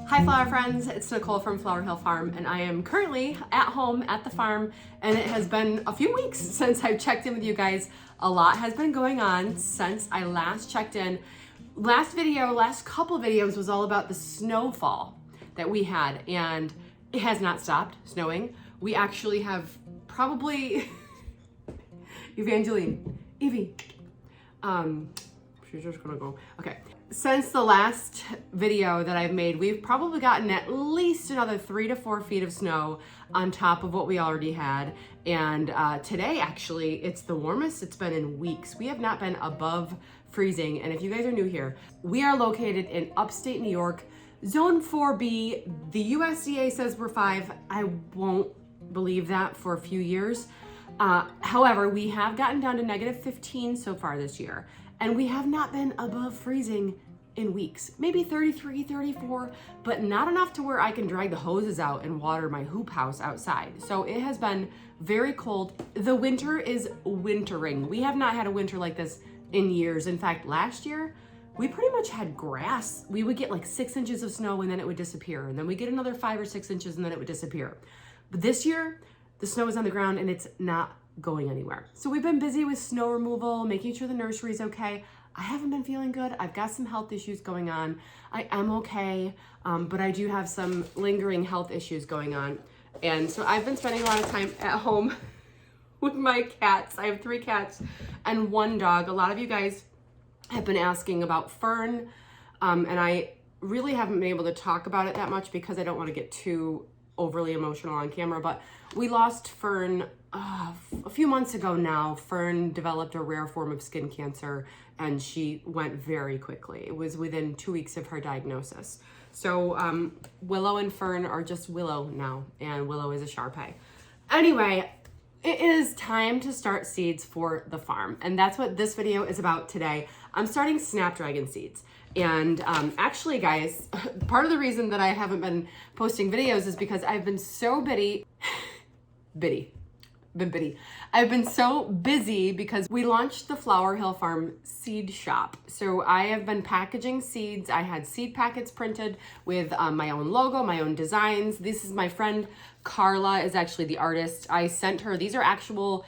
Hi flower friends, it's Nicole from Flower Hill Farm and I am currently at home at the farm and it has been a few weeks since I've checked in with you guys. A lot has been going on since I last checked in. Last couple videos was all about the snowfall that we had and it has not stopped snowing. We actually have probably, Evie, she's just gonna go, okay. Since the last video that I've made, we've probably gotten at least another 3 to 4 feet of snow on top of what we already had. And today, actually, it's the warmest it's been in weeks. We have not been above freezing. And if you guys are new here, we are located in upstate New York, Zone 4B. The USDA says we're 5. I won't believe that for a few years. However, we have gotten down to -15 so far this year. And we have not been above freezing in weeks, maybe 33, 34, but not enough to where I can drag the hoses out and water my hoop house outside. So it has been very cold. The winter is wintering. We have not had a winter like this in years. In fact, last year, we pretty much had grass. We would get like 6 inches of snow and then it would disappear. And then we get another 5 or 6 inches and then it would disappear. But this year, the snow is on the ground and it's not going anywhere. So we've been busy with snow removal, making sure the nursery's okay. I haven't been feeling good. I've got some health issues going on. I am okay, but I do have some lingering health issues going on. And so I've been spending a lot of time at home with my cats. I have 3 cats and 1 dog. A lot of you guys have been asking about Fern, and I really haven't been able to talk about it that much because I don't want to get too overly emotional on camera, but we lost Fern a few months ago now. Fern developed a rare form of skin cancer and she went very quickly. It was within 2 weeks of her diagnosis. So Willow and Fern are just Willow now, and Willow is a Shar-Pei. Anyway, it is time to start seeds for the farm, and that's what this video is about today. I'm starting Snapdragon seeds. And actually, guys, part of the reason that I haven't been posting videos is because I've been so I've been so busy because we launched the Flower Hill Farm seed shop. So I have been packaging seeds. I had seed packets printed with my own logo, my own designs. This is my friend Carla, is actually the artist. I sent her, these are actual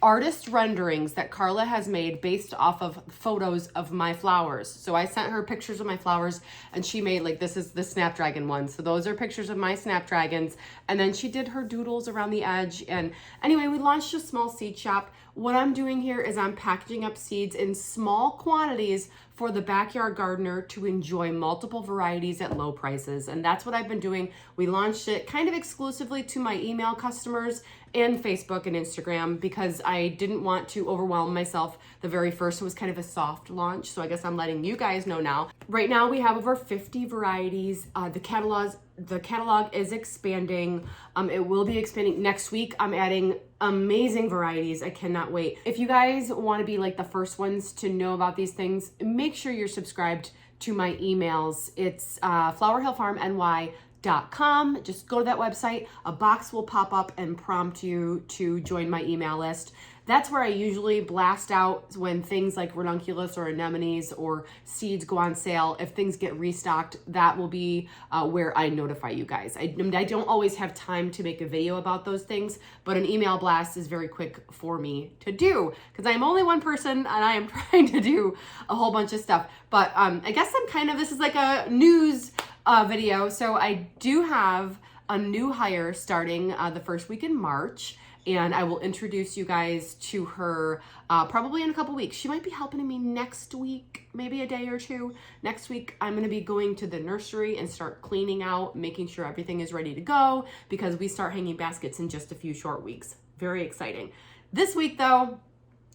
artist renderings that Carla has made based off of photos of my flowers. So I sent her pictures of my flowers and she made, like, this is the Snapdragon one. So those are pictures of my Snapdragons. And then she did her doodles around the edge. And anyway, we launched a small seed shop. What I'm doing here is I'm packaging up seeds in small quantities for the backyard gardener to enjoy multiple varieties at low prices. And that's what I've been doing. We launched it kind of exclusively to my email customers and Facebook and Instagram because I didn't want to overwhelm myself. The very first was kind of a soft launch. So I guess I'm letting you guys know now. Right now we have over 50 varieties. The catalog is expanding. It will be expanding next week. I'm adding amazing varieties. I cannot wait. If you guys want to be like the first ones to know about these things, make sure you're subscribed to my emails. It's flowerhillfarmny.com. Just go to that website. A box will pop up and prompt you to join my email list. That's where I usually blast out when things like ranunculus or anemones or seeds go on sale. If things get restocked, that will be where I notify you guys. I don't always have time to make a video about those things, but an email blast is very quick for me to do because I'm only one person and I am trying to do a whole bunch of stuff. But I guess this is like a news video. So I do have a new hire starting the first week in March. And I will introduce you guys to her probably in a couple weeks. She might be helping me next week, maybe a day or 2. Next week, I'm gonna be going to the nursery and start cleaning out, making sure everything is ready to go because we start hanging baskets in just a few short weeks. Very exciting. This week though,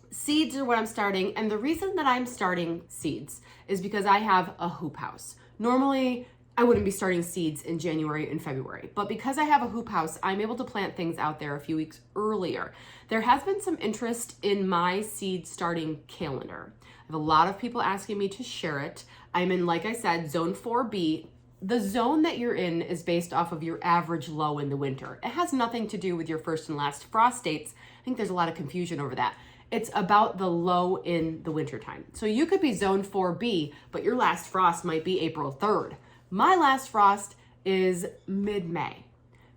seeds are what I'm starting. And the reason that I'm starting seeds is because I have a hoop house. Normally, I wouldn't be starting seeds in January and February, but because I have a hoop house, I'm able to plant things out there a few weeks earlier. There has been some interest in my seed starting calendar. I have a lot of people asking me to share it. I'm in, like I said, Zone 4B. The zone that you're in is based off of your average low in the winter. It has nothing to do with your first and last frost dates. I think there's a lot of confusion over that. It's about the low in the wintertime. So you could be Zone 4B, but your last frost might be April 3rd. My last frost is mid-May.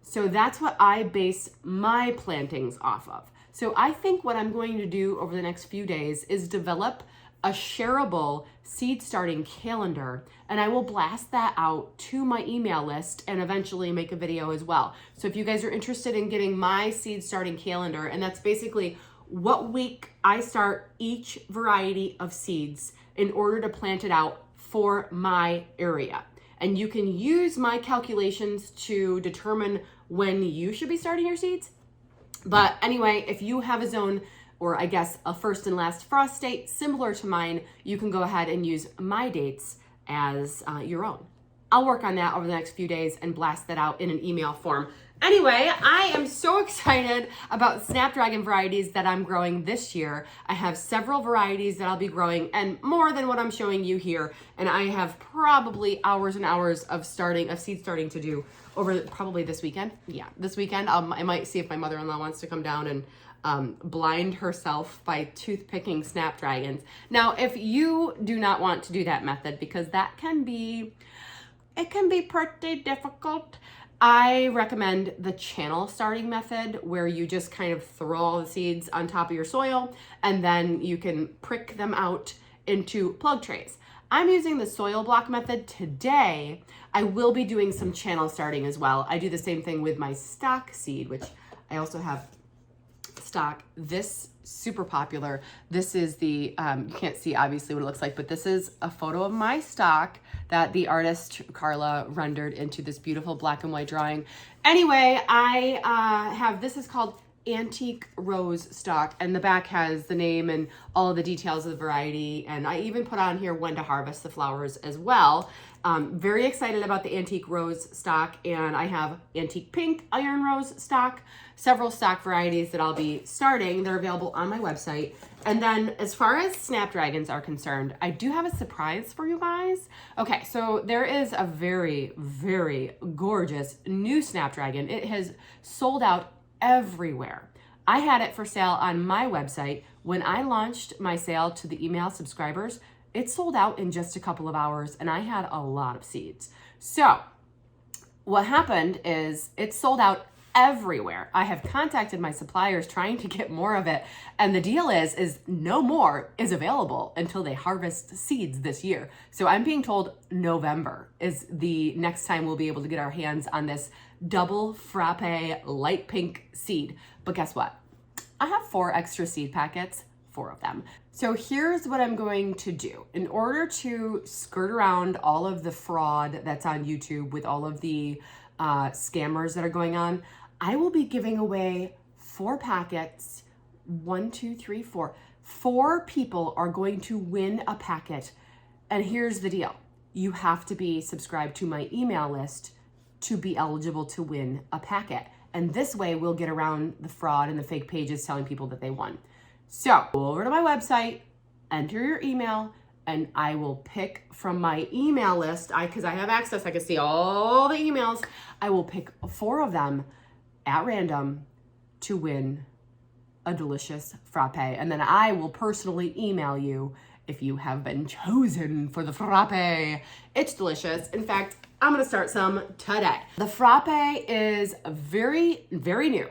So that's what I base my plantings off of. So I think what I'm going to do over the next few days is develop a shareable seed starting calendar, and I will blast that out to my email list and eventually make a video as well. So if you guys are interested in getting my seed starting calendar, and that's basically what week I start each variety of seeds in order to plant it out for my area. And you can use my calculations to determine when you should be starting your seeds. But anyway, if you have a zone, or I guess a first and last frost date similar to mine, you can go ahead and use my dates as your own. I'll work on that over the next few days and blast that out in an email form. Anyway, I am so excited about Snapdragon varieties that I'm growing this year. I have several varieties that I'll be growing, and more than what I'm showing you here. And I have probably hours and hours of seed starting to do over probably this weekend. Yeah, this weekend. I might see if my mother-in-law wants to come down and blind herself by toothpicking Snapdragons. Now, if you do not want to do that method, because that can be pretty difficult, I recommend the channel starting method, where you just kind of throw all the seeds on top of your soil and then you can prick them out into plug trays. I'm using the soil block method today. I will be doing some channel starting as well. I do the same thing with my stock seed, which I also have stock. This super popular. This is the, you can't see obviously what it looks like, but this is a photo of my stock that the artist Carla rendered into this beautiful black and white drawing. Anyway, I have, this is called Antique Rose stock, and the back has the name and all of the details of the variety. And I even put on here when to harvest the flowers as well. Very excited about the Antique Rose stock, and I have Antique Pink Iron Rose stock, several stock varieties that I'll be starting. They're available on my website. And then as far as Snapdragons are concerned, I do have a surprise for you guys. Okay, so there is a very, very gorgeous new Snapdragon. It has sold out everywhere. I had it for sale on my website. When I launched my sale to the email subscribers, it sold out in just a couple of hours, and I had a lot of seeds. So what happened is it sold out everywhere. I have contacted my suppliers trying to get more of it, and the deal is no more is available until they harvest seeds this year. So I'm being told November is the next time we'll be able to get our hands on this double frappe light pink seed. But guess what? I have 4 extra seed packets, 4 of them. So here's what I'm going to do. In order to skirt around all of the fraud that's on YouTube with all of the scammers that are going on, I will be giving away 4 packets. 1, 2, 3, 4. 4 people are going to win a packet. And here's the deal. You have to be subscribed to my email list to be eligible to win a packet. And this way we'll get around the fraud and the fake pages telling people that they won. So go over to my website, enter your email, and I will pick from my email list, because I have access, I can see all the emails. I will pick 4 of them at random to win a delicious frappe. And then I will personally email you if you have been chosen for the frappe. It's delicious. In fact, I'm gonna start some today. The frappe is very, very new.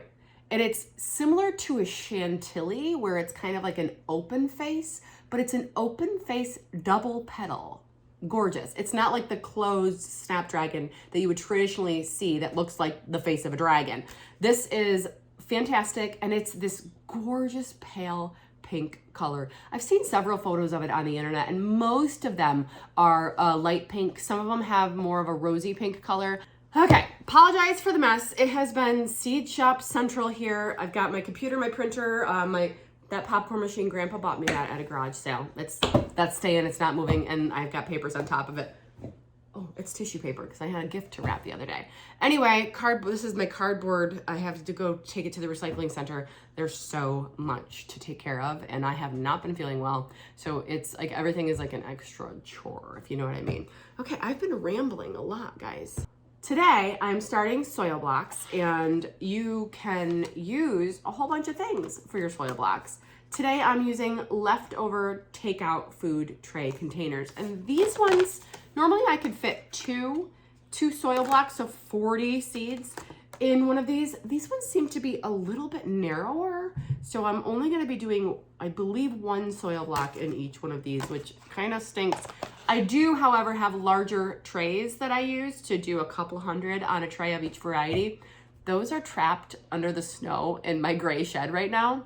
And it's similar to a chantilly, where it's kind of like an open face, but it's an open face double petal. Gorgeous. It's not like the closed Snapdragon that you would traditionally see that looks like the face of a dragon. This is fantastic, and it's this gorgeous pale pink color. I've seen several photos of it on the internet, and most of them are light pink. Some of them have more of a rosy pink color. Okay, apologize for the mess. It has been Seed Shop Central here. I've got my computer, my printer, that popcorn machine. Grandpa bought me that at a garage sale. That's staying, it's not moving, and I've got papers on top of it. Oh, it's tissue paper because I had a gift to wrap the other day. Anyway, this is my cardboard. I have to go take it to the recycling center. There's so much to take care of, and I have not been feeling well. So it's like everything is like an extra chore, if you know what I mean. Okay, I've been rambling a lot, guys. Today, I'm starting soil blocks, and you can use a whole bunch of things for your soil blocks. Today, I'm using leftover takeout food tray containers, and these ones, normally I could fit 2 2 soil blocks, so 40 seeds in one of these. These ones seem to be a little bit narrower, so I'm only going to be doing, I believe, 1 soil block in each one of these, which kind of stinks. I do, however, have larger trays that I use to do a couple hundred on a tray of each variety. Those are trapped under the snow in my gray shed right now.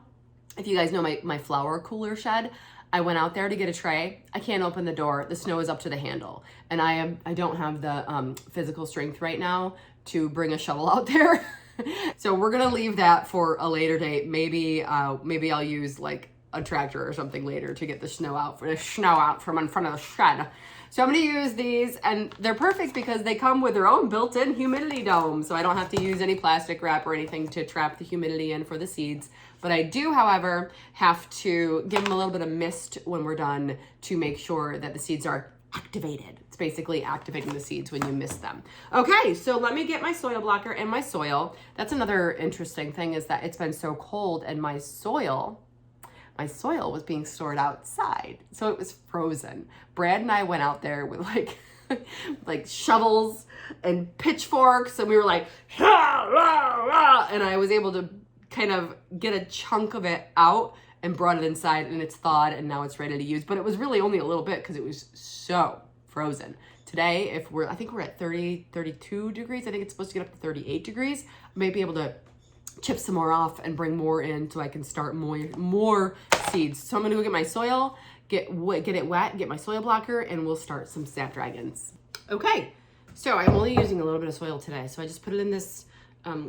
If you guys know my flower cooler shed, I went out there to get a tray. I can't open the door. The snow is up to the handle. And I don't have the physical strength right now to bring a shovel out there. So we're gonna leave that for a later date. Maybe I'll use like a tractor or something later to get the snow out from in front of the shed. So I'm gonna use these, and they're perfect because they come with their own built-in humidity dome. So I don't have to use any plastic wrap or anything to trap the humidity in for the seeds. But I do, however, have to give them a little bit of mist when we're done to make sure that the seeds are activated. It's basically activating the seeds when you mist them. Okay, so let me get my soil blocker and my soil. That's another interesting thing, is that it's been so cold, and my soil was being stored outside, so it was frozen. Brad and I went out there with like shovels and pitchforks, and we were like, rah, rah, rah, and I was able to kind of get a chunk of it out and brought it inside, and it's thawed, and now it's ready to use. But it was really only a little bit because it was so frozen. Today, I think we're at 32 degrees. I think it's supposed to get up to 38 degrees. I may be able to chip some more off and bring more in so I can start more seeds. So I'm gonna go get my soil, get it wet, get my soil blocker, and we'll start some Snapdragons. Okay, so I'm only using a little bit of soil today. So I just put it in this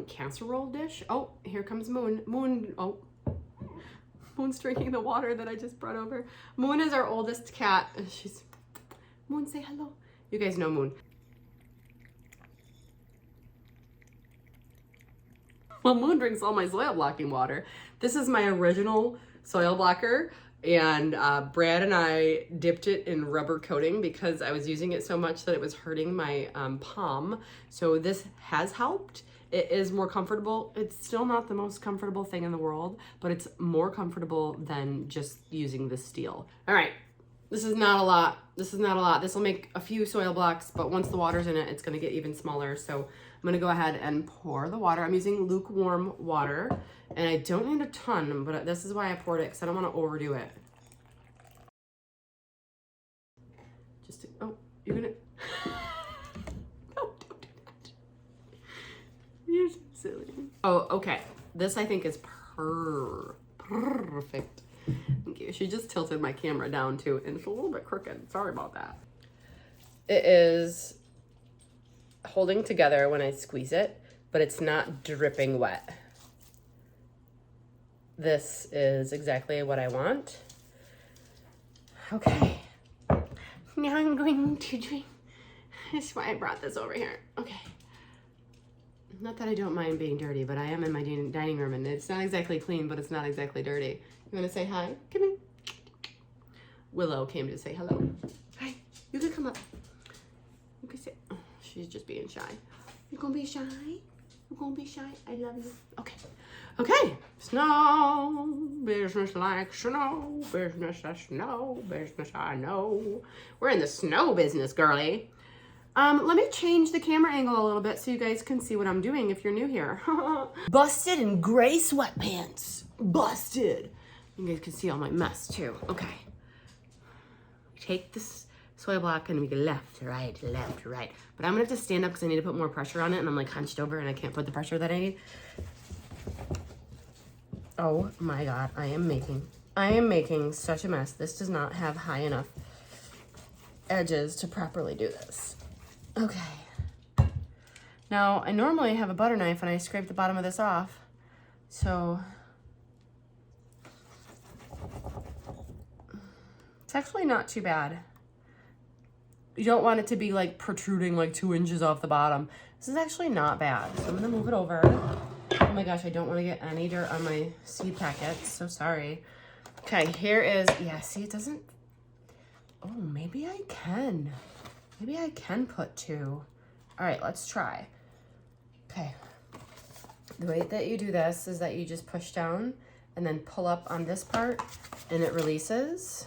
casserole dish. Oh, here comes Moon. Moon's drinking the water that I just brought over. Moon is our oldest cat. Moon, say hello. You guys know Moon. Well, Moon drinks all my soil blocking water. This is my original soil blocker, and Brad and I dipped it in rubber coating because I was using it so much that it was hurting my palm. So this has helped. It is more comfortable. It's still not the most comfortable thing in the world, but it's more comfortable than just using the steel. All right, this is not a lot. This will make a few soil blocks, but once the water's in it, it's gonna get even smaller. So I'm gonna go ahead and pour the water. I'm using lukewarm water, and I don't need a ton, but this is why I poured it, because I don't wanna overdo it. Oh, you're gonna, no, don't do that. You're so silly. Oh, okay. This I think is perfect. Thank you. She just tilted my camera down too, and it's a little bit crooked. Sorry about that. It is holding together when I squeeze it, but it's not dripping wet. This is exactly what I want. Okay. Now I'm going to drink. That's why I brought this over here. Okay. Not that I don't mind being dirty, but I am in my dining room, and it's not exactly clean, but it's not exactly dirty. You want to say hi? Come in. Willow came to say hello. Hi. You can come up. You can sit. Oh, she's just being shy. You're going to be shy? You're going to be shy? I love you. Okay. Okay. Snow. Business like snow. Business as snow. Business I know. We're in the snow business, girly. Let me change the camera angle a little bit so you guys can see what I'm doing if you're new here. Busted in gray sweatpants. Busted. You guys can see all my mess too. Okay. Take this soil block and we go left, right. But I'm gonna have to stand up because I need to put more pressure on it, and I'm like hunched over and I can't put the pressure that I need. Oh my God, I am making such a mess. This does not have high enough edges to properly do this. Okay. Now, I normally have a butter knife and I scrape the bottom of this off. So it's actually not too bad. You don't want it to be like protruding like 2 inches off the bottom. This is actually not bad. So I'm gonna move it over. Oh my gosh, I don't want to get any dirt on my seed packets. So sorry. Okay, here is, yeah, see, it doesn't, oh, maybe I can. Maybe I can put 2. All right, let's try. Okay. The way that you do this is that you just push down and then pull up on this part and it releases.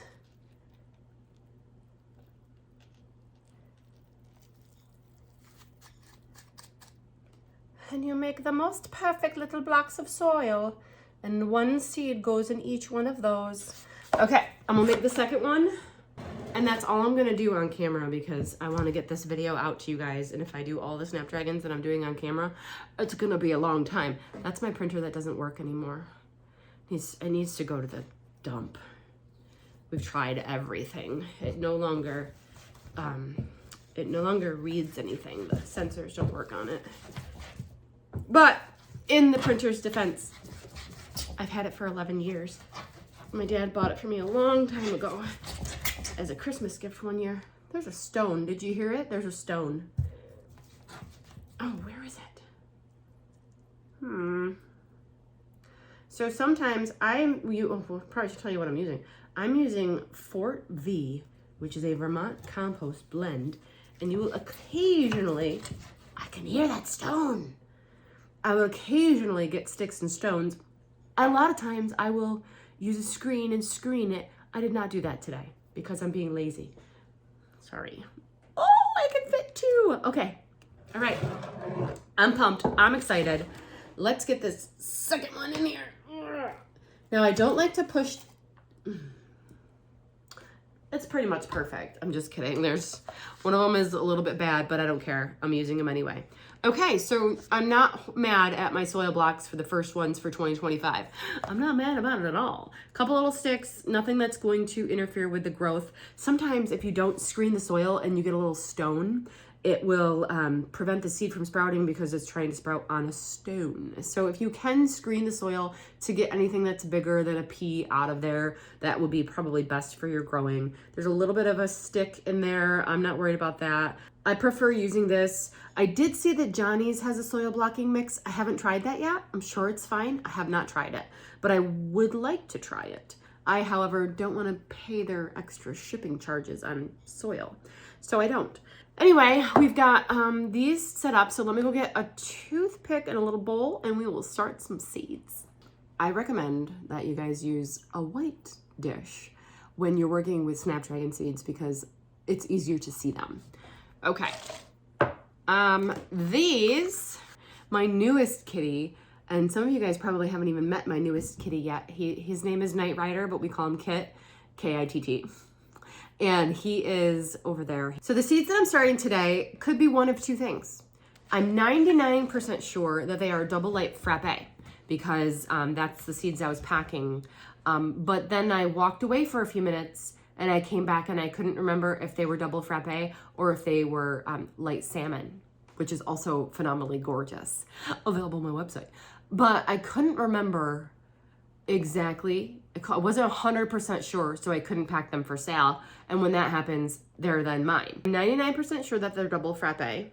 and you make the most perfect little blocks of soil. And one seed goes in each one of those. Okay, I'm gonna make the second one. And that's all I'm gonna do on camera because I wanna get this video out to you guys. And if I do all the Snapdragons that I'm doing on camera, it's gonna be a long time. That's my printer that doesn't work anymore. It needs to go to the dump. We've tried everything. It no longer reads anything. The sensors don't work on it. But in the printer's defense, I've had it for 11 years. My dad bought it for me a long time ago as a Christmas gift one year. There's a stone. Did you hear it? There's a stone. Oh, where is it? So sometimes well, probably should tell you what I'm using. I'm using Fort V, which is a Vermont compost blend. And you will occasionally, I can hear that stone. I will occasionally get sticks and stones. A lot of times I will use a screen and screen it. I did not do that today because I'm being lazy. Sorry. Oh, I can fit two. Okay. All right. I'm pumped. I'm excited. Let's get this second one in here. Now, I don't like to push. It's pretty much perfect. I'm just kidding. There's one of them is a little bit bad, but I don't care. I'm using them anyway. Okay, so I'm not mad at my soil blocks for the first ones for 2025. I'm not mad about it at all. Couple little sticks, nothing that's going to interfere with the growth. Sometimes if you don't screen the soil and you get a little stone, it will prevent the seed from sprouting because it's trying to sprout on a stone. So if you can screen the soil to get anything that's bigger than a pea out of there, that will be probably best for your growing. There's a little bit of a stick in there. I'm not worried about that. I prefer using this. I did see that Johnny's has a soil blocking mix. I haven't tried that yet. I'm sure it's fine. I have not tried it, but I would like to try it. I, however, don't want to pay their extra shipping charges on soil, so I don't. Anyway, we've got these set up, so let me go get a toothpick and a little bowl, and we will start some seeds. I recommend that you guys use a white dish when you're working with Snapdragon seeds because it's easier to see them. Okay, these, my newest kitty, and some of you guys probably haven't even met my newest kitty yet. His name is Knight Rider, but we call him Kit, K-I-T-T. And he is over there. So the seeds that I'm starting today could be one of two things. I'm 99% sure that they are double light frappe because that's the seeds I was packing. But then I walked away for a few minutes and I came back and I couldn't remember if they were double frappe or if they were light salmon, which is also phenomenally gorgeous. Available on my website. But I couldn't remember exactly. I wasn't 100% sure, so I couldn't pack them for sale. And when that happens, they're then mine. I'm 99% sure that they're double frappe,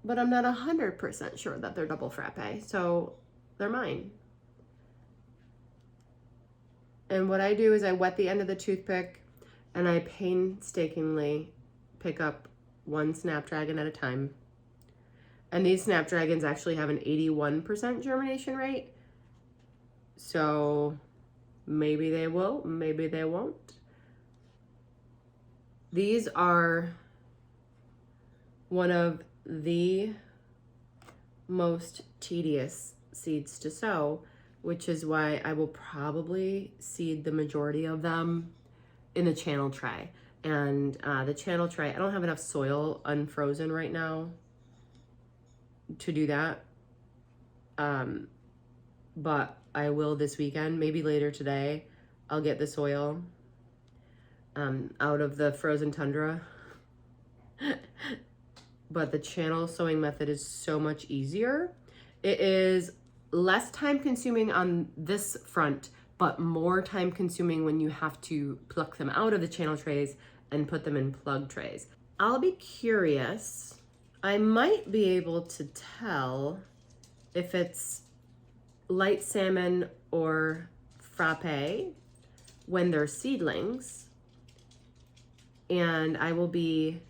but I'm not 100% sure that they're double frappe, so they're mine. And what I do is I wet the end of the toothpick and I painstakingly pick up one Snapdragon at a time. And these Snapdragons actually have an 81% germination rate. So maybe they will, maybe they won't. These are one of the most tedious seeds to sow, which is why I will probably seed the majority of them in the channel tray. And the channel tray, I don't have enough soil unfrozen right now to do that. But I will this weekend, maybe later today. I'll get the soil out of the frozen tundra. But the channel sowing method is so much easier. It is less time consuming on this front, but more time consuming when you have to pluck them out of the channel trays and put them in plug trays. I'll be curious. I might be able to tell if it's light salmon or frappe when they're seedlings. And I will be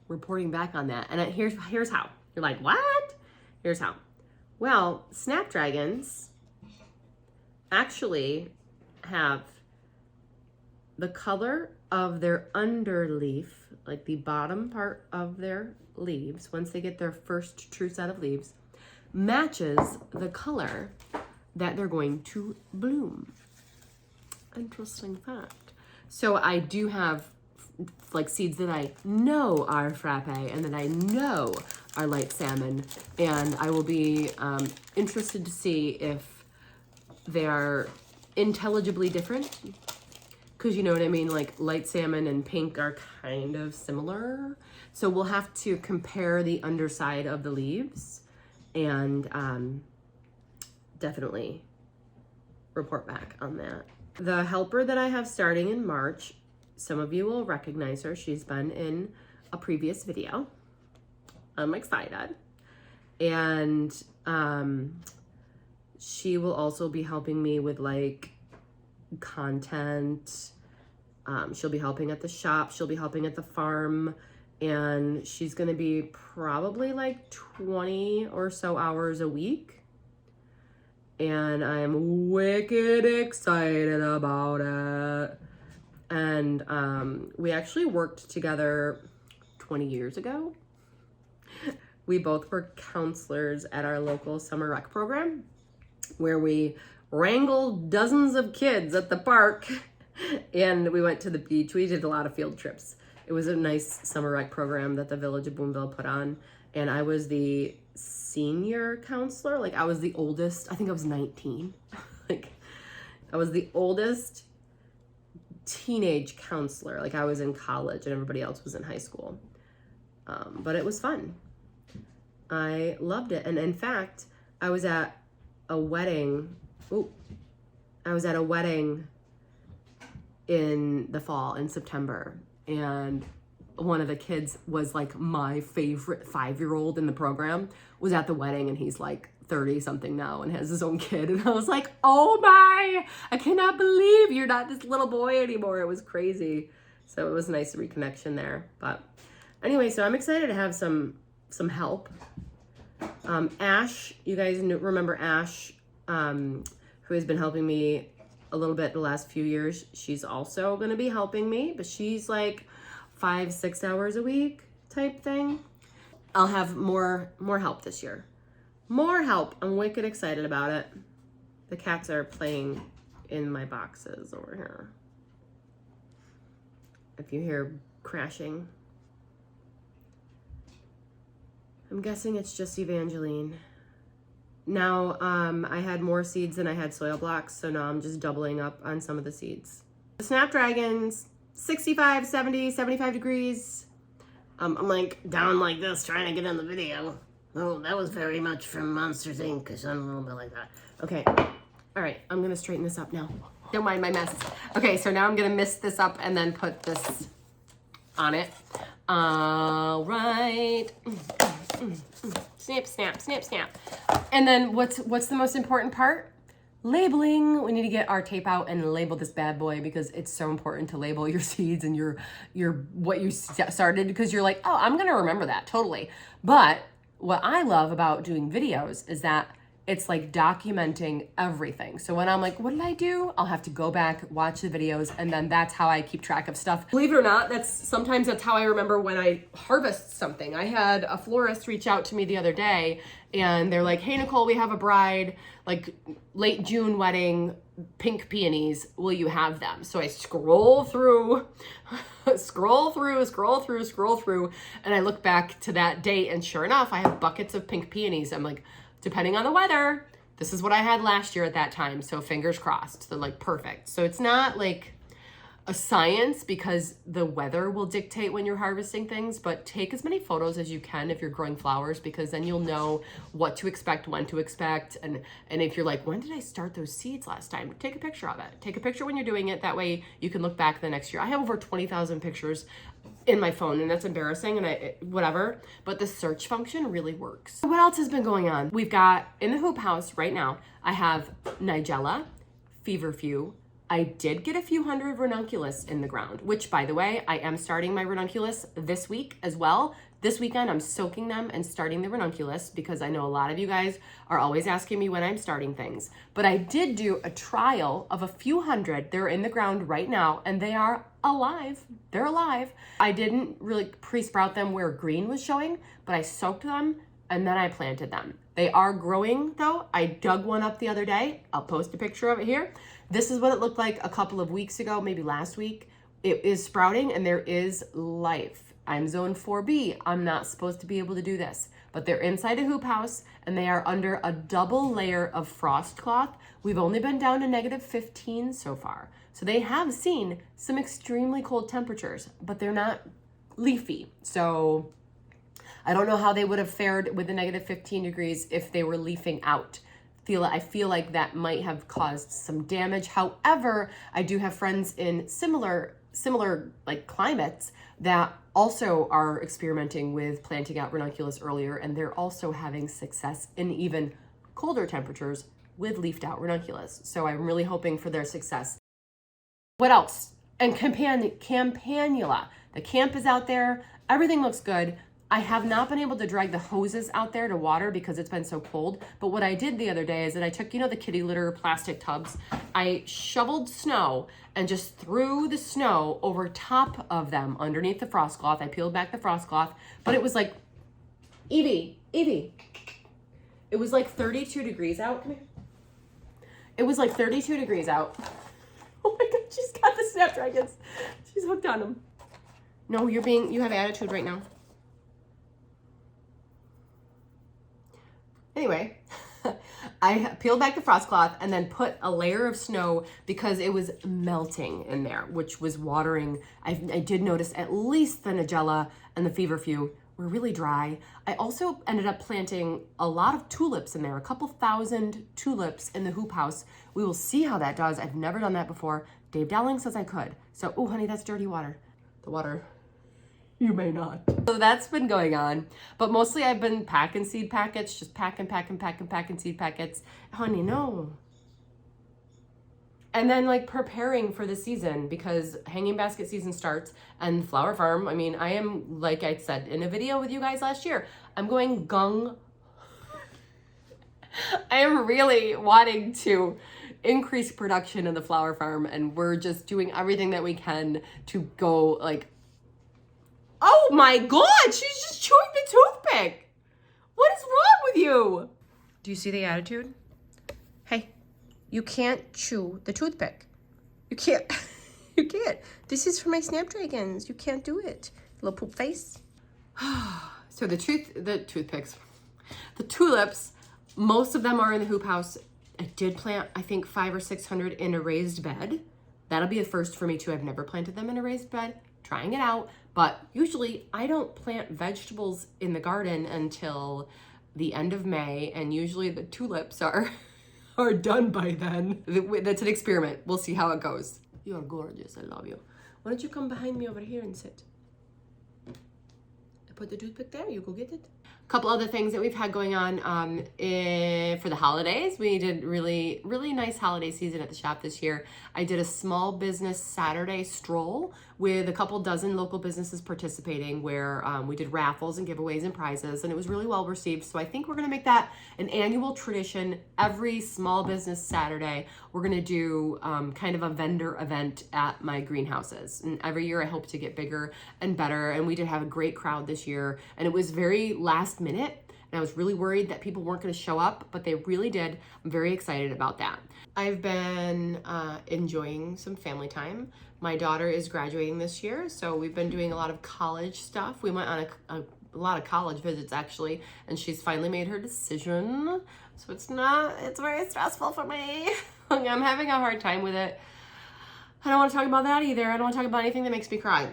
reporting back on that. And here's how. You're like, what? Here's how. Well, Snapdragons actually have the color of their underleaf, like the bottom part of their leaves, once they get their first true set of leaves, matches the color that they're going to bloom. Interesting fact. So I do have like seeds that I know are frappe and that I know are light salmon, and I will be interested to see if they are intelligibly different, because you know what I mean, like light salmon and pink are kind of similar. So we'll have to compare the underside of the leaves and definitely report back on that. The helper that I have starting in March, some of you will recognize her. She's been in a previous video. I'm excited. And she will also be helping me with like content. She'll be helping at the shop. She'll be helping at the farm. And she's going to be probably like 20 or so hours a week. And I'm wicked excited about it. And we actually worked together 20 years ago. We both were counselors at our local summer rec program, where we wrangled dozens of kids at the park, and we went to the beach. We did a lot of field trips. It was a nice summer rec program that the Village of Boonville put on, and I was the senior counselor. Like, I was the oldest. I think I was 19. Like, I was the oldest teenage counselor. Like, I was in college and everybody else was in high school. But it was fun. I loved it. And in fact, I was at a wedding. I was at a wedding in the fall, in September. And one of the kids was like my favorite 5-year-old in the program, was at the wedding, and he's like 30 something now and has his own kid. And I was like, oh my, I cannot believe you're not this little boy anymore. It was crazy. So it was a nice reconnection there. But anyway, so I'm excited to have some help. Ash, you guys remember Ash, who has been helping me a little bit the last few years. She's also going to be helping me, but she's like 5-6 hours a week type thing. I'll have more help this year. More help. I'm wicked excited about it. The cats are playing in my boxes over here. If you hear crashing, I'm guessing it's just Evangeline. Now, I had more seeds than I had soil blocks, so now I'm just doubling up on some of the seeds. The Snapdragons, 65, 70, 75 degrees. I'm like down like this trying to get in the video. Oh, that was very much from Monsters Inc. because I'm a little bit like that. Okay, all right, I'm gonna straighten this up now. Don't mind my mess. Okay, so now I'm gonna mist this up and then put this on it. All right. Snip, snap, snip, snap. And then what's the most important part? Labeling. We need to get our tape out and label this bad boy, because it's so important to label your seeds and your what you started, because you're like, oh, I'm gonna remember that totally. But what I love about doing videos is that it's like documenting everything. So when I'm like, what did I do? I'll have to go back, watch the videos, and then that's how I keep track of stuff. Believe it or not, sometimes that's how I remember when I harvest something. I had a florist reach out to me the other day, and they're like, hey, Nicole, we have a bride, like late June wedding, pink peonies. Will you have them? So I scroll through, scroll through, and I look back to that date, and sure enough, I have buckets of pink peonies. I'm like, depending on the weather, this is what I had last year at that time. So fingers crossed. They're like perfect. So it's not like a science, because the weather will dictate when you're harvesting things, but take as many photos as you can if you're growing flowers, because then you'll know what to expect, when to expect. And if you're like, when did I start those seeds last time? Take a picture of it. Take a picture when you're doing it. That way you can look back the next year. I have over 20,000 pictures in my phone, and that's embarrassing, and whatever, but the search function really works. What else has been going on? We've got, in the hoop house right now, I have Nigella, feverfew, I did get a few hundred ranunculus in the ground, which, by the way, I am starting my ranunculus this week as well. This weekend, I'm soaking them and starting the ranunculus because I know a lot of you guys are always asking me when I'm starting things. But I did do a trial of a few hundred. They're in the ground right now and they are alive. They're alive. I didn't really pre-sprout them where green was showing, but I soaked them and then I planted them. They are growing though. I dug one up the other day. I'll post a picture of it here. This is what it looked like a couple of weeks ago, maybe last week. It is sprouting and there is life. I'm zone 4B. I'm not supposed to be able to do this, but they're inside a hoop house and they are under a double layer of frost cloth. We've only been down to -15 so far. So they have seen some extremely cold temperatures, but they're not leafy. So I don't know how they would have fared with the -15 degrees if they were leafing out. I feel like that might have caused some damage. However, I do have friends in similar like climates that also are experimenting with planting out ranunculus earlier, and they're also having success in even colder temperatures with leafed out ranunculus. So I'm really hoping for their success. What else? And campanula. The camp is out there. Everything looks good. I have not been able to drag the hoses out there to water because it's been so cold. But what I did the other day is that I took, you know, the kitty litter plastic tubs. I shoveled snow and just threw the snow over top of them underneath the frost cloth. I peeled back the frost cloth, but it was like, Evie. It was like 32 degrees out. Come here. It was like 32 degrees out. Oh my God, she's got the Snapdragons. She's hooked on them. No, you have attitude right now. Anyway, I peeled back the frost cloth and then put a layer of snow because it was melting in there, which was watering. I did notice at least the Nigella and the feverfew were really dry. I also ended up planting a lot of tulips in there, a couple thousand tulips in the hoop house. We will see how that does. I've never done that before. Dave Dowling says I could. So, oh honey, that's dirty water. The water. You may not. So that's been going on. But mostly I've been packing seed packets, just packing seed packets. Honey, no. And then like preparing for the season because hanging basket season starts and Flower Farm, I mean, I am, like I said in a video with you guys last year, I'm going I am really wanting to increase production in the Flower Farm and we're just doing everything that we can to go like, oh my God, she's just chewing the toothpick. What is wrong with you? Do you see the attitude? Hey, you can't chew the toothpick. You can't. You can't. This is for my Snapdragons. You can't do it. Little poop face. So the toothpicks, the tulips, most of them are in the hoop house. I did plant, I think 500 or 600 in a raised bed. That'll be a first for me too. I've never planted them in a raised bed. Trying it out. But usually I don't plant vegetables in the garden until the end of May. And usually the tulips are done by then. That's an experiment. We'll see how it goes. You are gorgeous. I love you. Why don't you come behind me over here and sit? I put the toothpick there. You go get it. A couple other things that we've had going on for the holidays. We did really nice holiday season at the shop this year. I did a small business Saturday stroll with a couple dozen local businesses participating where we did raffles and giveaways and prizes, and it was really well received. So I think we're gonna make that an annual tradition. Every small business Saturday, we're gonna do kind of a vendor event at my greenhouses. And every year I hope to get bigger and better. And we did have a great crowd this year, and it was very last minute. And I was really worried that people weren't going to show up, but they really did. I'm very excited about that. I've been enjoying some family time. My daughter is graduating this year, so we've been doing a lot of college stuff. We went on a lot of college visits actually, and she's finally made her decision. So it's very stressful for me. I'm having a hard time with it. I don't want to talk about that either. I don't want to talk about anything that makes me cry.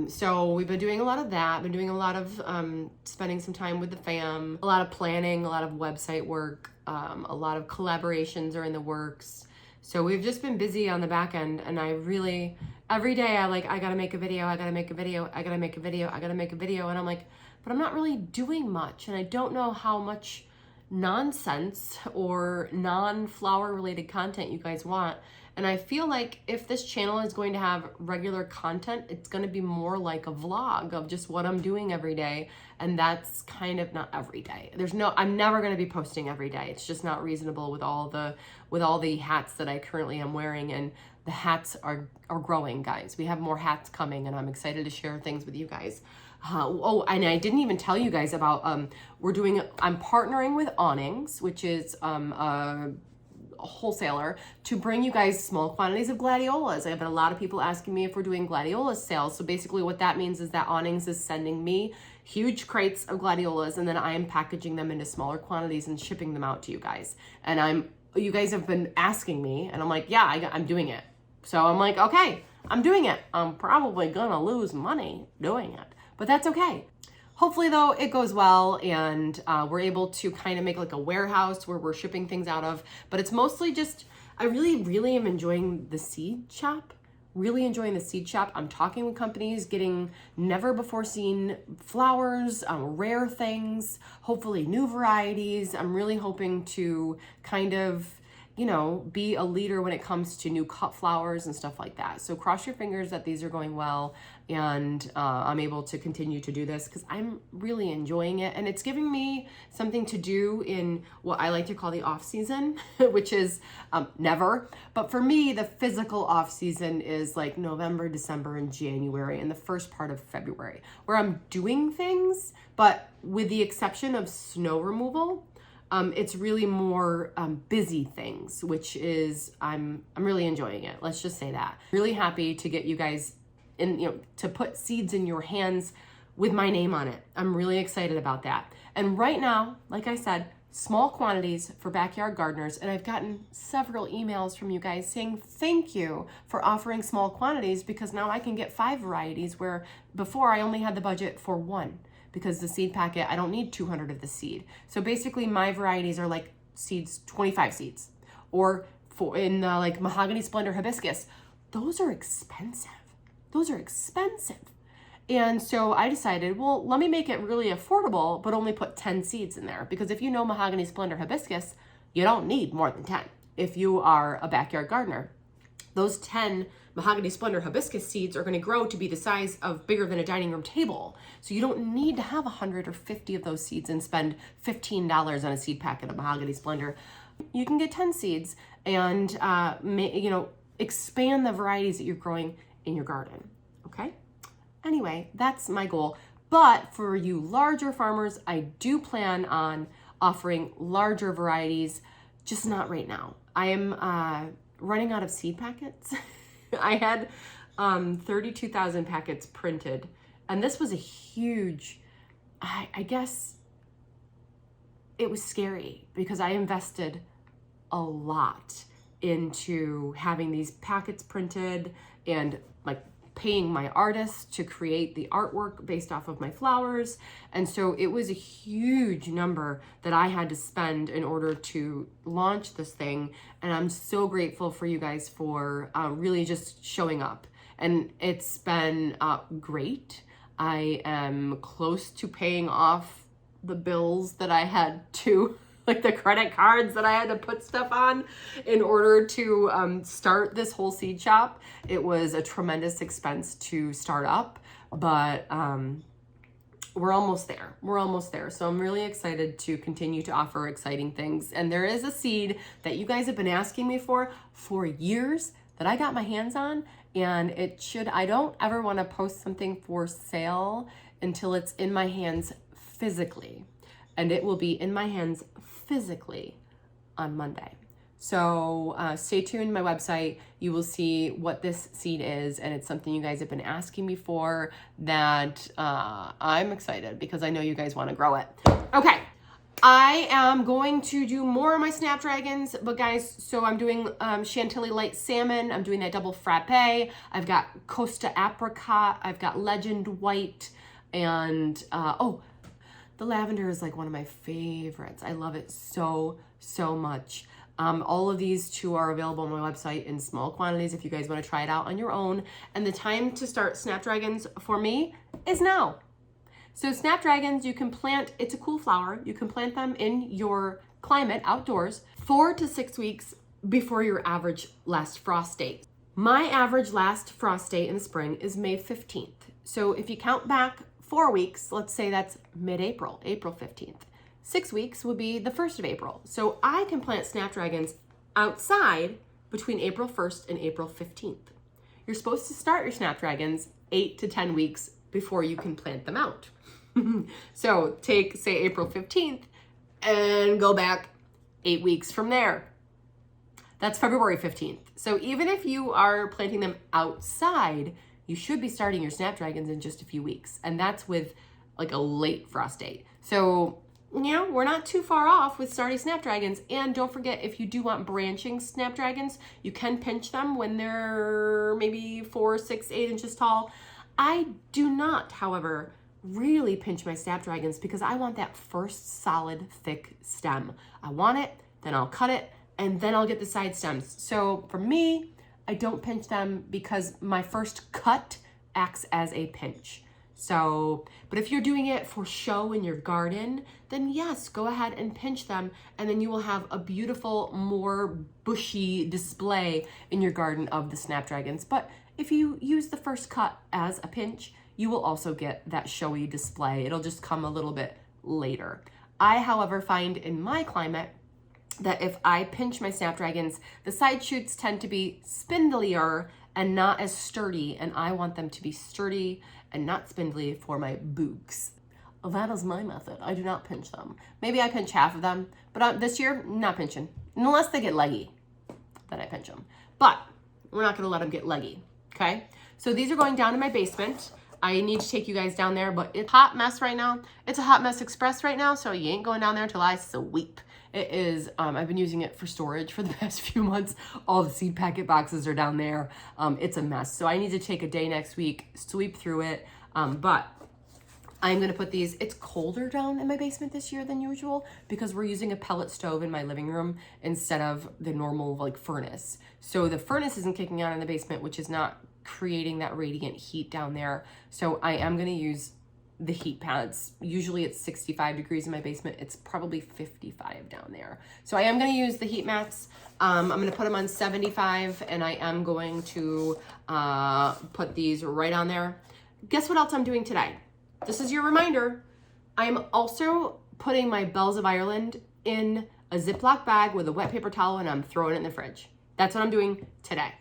So we've been doing a lot of that. Been doing a lot of spending some time with the fam, a lot of planning, a lot of website work, a lot of collaborations are in the works. So we've just been busy on the back end, and I really, every day I gotta make a video, I gotta make a video, I gotta make a video, I gotta make a video. And I'm like, but I'm not really doing much. And I don't know how much nonsense or non-flower related content you guys want. And I feel like if this channel is going to have regular content, it's going to be more like a vlog of just what I'm doing every day. And that's kind of not every day. I'm never going to be posting every day. It's just not reasonable with all the hats that I currently am wearing, and the hats are growing, guys. We have more hats coming, and I'm excited to share things with you guys. Oh, and I didn't even tell you guys about, I'm partnering with Awnings, which is a wholesaler, to bring you guys small quantities of gladiolas. I have a lot of people asking me if we're doing gladiola sales. So basically what that means is that Awnings is sending me huge crates of gladiolas, and then I am packaging them into smaller quantities and shipping them out to you guys. And you guys have been asking me, and I'm like, yeah, I'm doing it. So I'm like, okay, I'm doing it. I'm probably gonna lose money doing it, but that's okay. Hopefully though, it goes well, and we're able to kind of make like a warehouse where we're shipping things out of, but it's mostly just, I really, really am enjoying the seed shop, I'm talking with companies, getting never before seen flowers, rare things, hopefully new varieties. I'm really hoping to kind of, be a leader when it comes to new cut flowers and stuff like that. So cross your fingers that these are going well, and I'm able to continue to do this because I'm really enjoying it. And it's giving me something to do in what I like to call the off season, which is never. But for me, the physical off season is like November, December, and January, and the first part of February, where I'm doing things, but with the exception of snow removal, it's really more busy things, which is I'm really enjoying it. Let's just say that. Really happy to get you guys in, to put seeds in your hands with my name on it. I'm really excited about that. And right now, like I said, small quantities for backyard gardeners, and I've gotten several emails from you guys saying thank you for offering small quantities, because now I can get 5 varieties where before I only had the budget for 1. Because the seed packet, I don't need 200 of the seed. So basically my varieties are like seeds, 25 seeds. Or like Mahogany Splendor Hibiscus, those are expensive. And so I decided, well, let me make it really affordable, but only put 10 seeds in there. Because if you know Mahogany Splendor Hibiscus, you don't need more than 10 if you are a backyard gardener. Those 10 Mahogany Splendor Hibiscus seeds are going to grow to be the size of bigger than a dining room table. So you don't need to have 100 or 50 of those seeds and spend $15 on a seed packet of Mahogany Splendor. You can get 10 seeds and expand the varieties that you're growing in your garden. Okay? Anyway, that's my goal. But for you larger farmers, I do plan on offering larger varieties, just not right now. I am running out of seed packets. I had 32,000 packets printed, and this was a huge, I guess it was scary because I invested a lot into having these packets printed and like paying my artists to create the artwork based off of my flowers. And so it was a huge number that I had to spend in order to launch this thing. And I'm so grateful for you guys for really just showing up. And it's been great. I am close to paying off the bills that I had to, like the credit cards that I had to put stuff on in order to start this whole seed shop. It was a tremendous expense to start up, but we're almost there. So I'm really excited to continue to offer exciting things. And there is a seed that you guys have been asking me for years that I got my hands on, and I don't ever want to post something for sale until it's in my hands physically. And it will be in my hands physically on Monday. So stay tuned to my website. You will see what this seed is, and it's something you guys have been asking me for that I'm excited because I know you guys want to grow it. Okay, I am going to do more of my Snapdragons, but guys, so I'm doing Chantilly Light Salmon. I'm doing that double frappe. I've got Costa Apricot. I've got Legend White, and the lavender is like one of my favorites. I love it so much. All of these 2 are available on my website in small quantities if you guys want to try it out on your own. And the time to start Snapdragons for me is now. So Snapdragons, you can plant, it's a cool flower. You can plant them in your climate outdoors 4 to 6 weeks before your average last frost date. My average last frost date in the spring is May 15th. So if you count back 4 weeks, let's say that's mid-April, April 15th. 6 weeks would be the 1st of April. So I can plant snapdragons outside between April 1st and April 15th. You're supposed to start your snapdragons 8 to 10 weeks before you can plant them out. So take, say, April 15th and go back 8 weeks from there. That's February 15th. So even if you are planting them outside, you should be starting your snapdragons in just a few weeks. And that's with like a late frost date. So, you know, we're not too far off with starting snapdragons. And don't forget, if you do want branching snapdragons, you can pinch them when they're maybe 4, 6, 8 inches tall. I do not, however, really pinch my snapdragons because I want that first solid, thick stem. I want it, then I'll cut it, and then I'll get the side stems. So for me, I don't pinch them because my first cut acts as a pinch. So, but if you're doing it for show in your garden, then yes, go ahead and pinch them, and then you will have a beautiful, more bushy display in your garden of the snapdragons. But if you use the first cut as a pinch, you will also get that showy display. It'll just come a little bit later. I, however, find in my climate that if I pinch my snapdragons, the side shoots tend to be spindlier and not as sturdy, and I want them to be sturdy and not spindly for my bouquets. That is my method. I do not pinch them. Maybe I pinch half of them, but this year, not pinching. Unless they get leggy, then I pinch them. But we're not gonna let them get leggy, okay? So these are going down in my basement. I need to take you guys down there, but it's a hot mess right now. It's a hot mess express right now, so you ain't going down there until I sweep. It is, I've been using it for storage for the past few months. All the seed packet boxes are down there. It's a mess. So I need to take a day next week, sweep through it. But I'm gonna put these, it's colder down in my basement this year than usual because we're using a pellet stove in my living room instead of the normal like furnace. So the furnace isn't kicking on in the basement, which is not creating that radiant heat down there. So I am gonna use the heat pads. Usually it's 65 degrees in my basement. It's probably 55 down there. So I am gonna use the heat mats. I'm gonna put them on 75 and I am going to put these right on there. Guess what else I'm doing today? This is your reminder. I'm also putting my Bells of Ireland in a Ziploc bag with a wet paper towel and I'm throwing it in the fridge. That's what I'm doing today.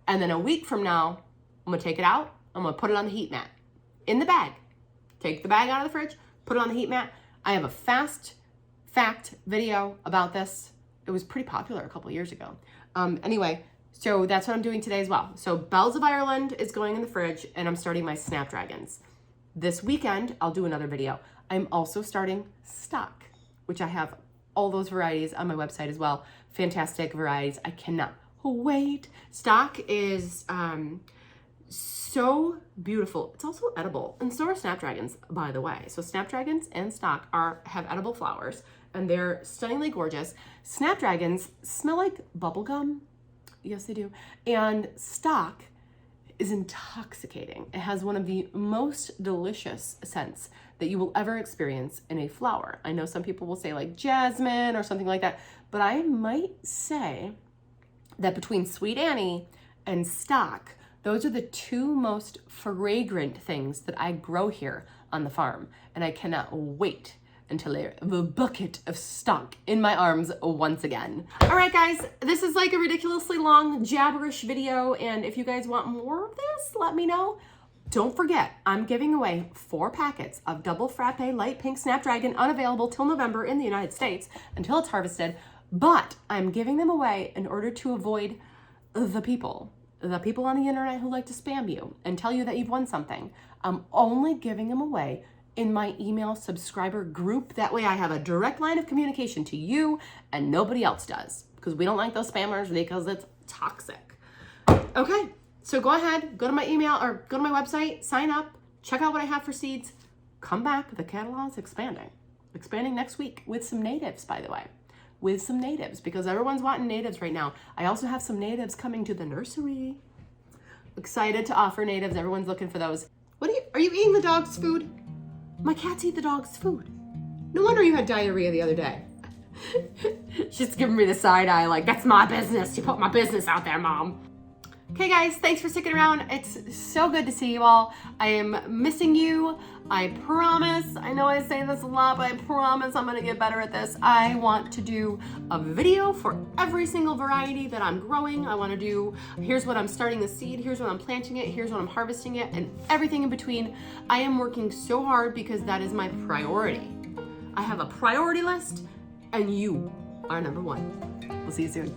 And then a week from now, I'm gonna take it out. I'm gonna put it on the heat mat in the bag. Take the bag out of the fridge, put it on the heat mat. I have a fast fact video about this. It was pretty popular a couple of years ago. Anyway, so that's what I'm doing today as well. So Bells of Ireland is going in the fridge and I'm starting my snapdragons. This weekend, I'll do another video. I'm also starting stock, which I have all those varieties on my website as well. Fantastic varieties. I cannot wait. Stock is so beautiful. It's also edible, and so are snapdragons, by the way. So snapdragons and stock have edible flowers, and they're stunningly gorgeous. Snapdragons smell like bubblegum. Yes, they do. And stock is intoxicating. It has one of the most delicious scents that you will ever experience in a flower. I know some people will say like jasmine or something like that, but I might say that between Sweet Annie and stock, those are the two most fragrant things that I grow here on the farm. And I cannot wait until I have a bucket of stock in my arms once again. All right, guys, this is like a ridiculously long jabberish video. And if you guys want more of this, let me know. Don't forget, I'm giving away 4 packets of double frappe light pink snapdragon, unavailable till November in the United States until it's harvested. But I'm giving them away in order to avoid the people on the internet who like to spam you and tell you that you've won something. I'm only giving them away in my email subscriber group. That way I have a direct line of communication to you and nobody else does, because we don't like those spammers because it's toxic. Okay, so go ahead, go to my email or go to my website, sign up, check out what I have for seeds. Come back, the catalog's expanding next week with some natives, by the way. With some natives, because everyone's wanting natives right now. I also have some natives coming to the nursery. Excited to offer natives. Everyone's looking for those. Are you eating the dog's food? My cats eat the dog's food. No wonder you had diarrhea the other day. She's giving me the side eye like, that's my business. You put my business out there, Mom. Okay guys, thanks for sticking around. It's so good to see you all. I am missing you. I promise, I know I say this a lot, but I promise I'm gonna get better at this. I want to do a video for every single variety that I'm growing. I wanna do, here's what I'm starting the seed, here's when I'm planting it, here's when I'm harvesting it, and everything in between. I am working so hard because that is my priority. I have a priority list, and you are number one. We'll see you soon.